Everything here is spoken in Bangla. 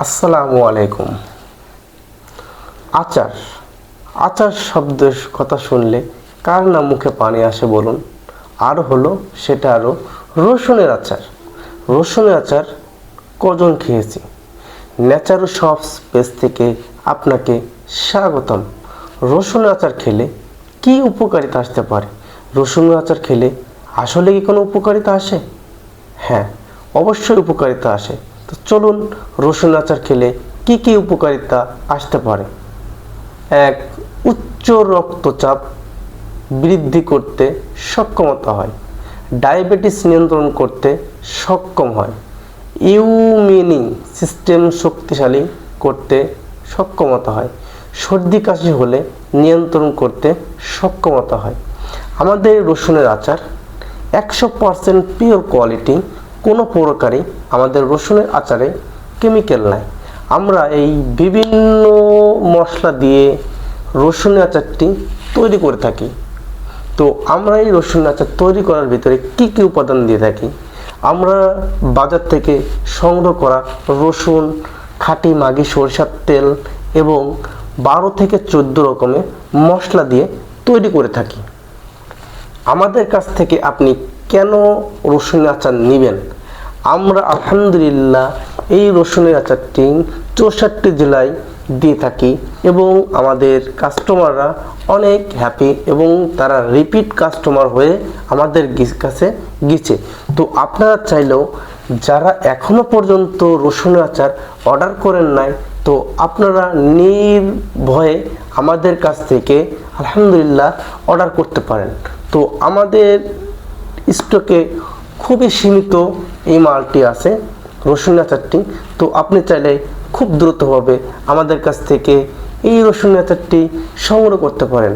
আসসালামু আলাইকুম। আচার আচার শব্দের কথা শুনলে কার না মুখে পানি আসে বলুন। আর হলো সেটা আরও রসুনের আচার। রসুনের আচার কজন খেয়েছি? ন্যাচারো শপস পেজ থেকে আপনাকে স্বাগতম। রসুনের আচার খেলে কি উপকারিতা আসতে পারে? রসুনের আচার খেলে আসলে কি কোনো উপকারিতা আসে? হ্যাঁ, অবশ্যই উপকারিতা আসে। তো চলুন, রসুন আচার খেলে কি কি উপকারিতা আসতে পারে। এক, উচ্চ রক্তচাপ বৃদ্ধি করতে সক্ষমতা হয়। ডায়াবেটিস নিয়ন্ত্রণ করতে সক্ষম হয়। ইমিউনি সিস্টেম শক্তিশালী করতে সক্ষমতা হয়। সর্দি কাশি হলে নিয়ন্ত্রণ করতে সক্ষমতা হয়। আমাদের রসুনের আচার 100% পিওর কোয়ালিটি। কোনো প্রকারই আমাদের রসুনের আচারে কেমিক্যাল নাই। আমরা এই বিভিন্ন মশলা দিয়ে রসুনের আচারটি তৈরি করে থাকি। তো আমরা এই রসুনের আচার তৈরি করার ভিতরে কি কি উপাদান দিয়ে থাকি? আমরা বাজার থেকে সংগ্রহ করা রসুন, খাঁটি মাগি সরিষার তেল এবং 12 থেকে 14 রকমের মশলা দিয়ে তৈরি করে থাকি। আমাদের কাছ থেকে আপনি কেন রসুনের আচার নেবেন? আমরা আলহামদুলিল্লাহ এই রসুনের আচারটি 64 জেলায় দিয়ে থাকি এবং আমাদের কাস্টমাররা অনেক হ্যাপি এবং তারা রিপিট কাস্টমার হয়ে আমাদের কাছে গেছে। তো আপনারা চাইলেও যারা এখনো পর্যন্ত রসুনের আচার অর্ডার করেন নাই, তো আপনারা নির্ভয়ে আমাদের কাছ থেকে আলহামদুলিল্লাহ অর্ডার করতে পারেন। তো আমাদের স্টকে খুবই সীমিত এই মালটি আছে, রসুনের আচারটি। তো আপনি চাইলে খুব দ্রুতভাবে আমাদের কাছ থেকে এই রসুনের আচারটি সংগ্রহ করতে পারেন।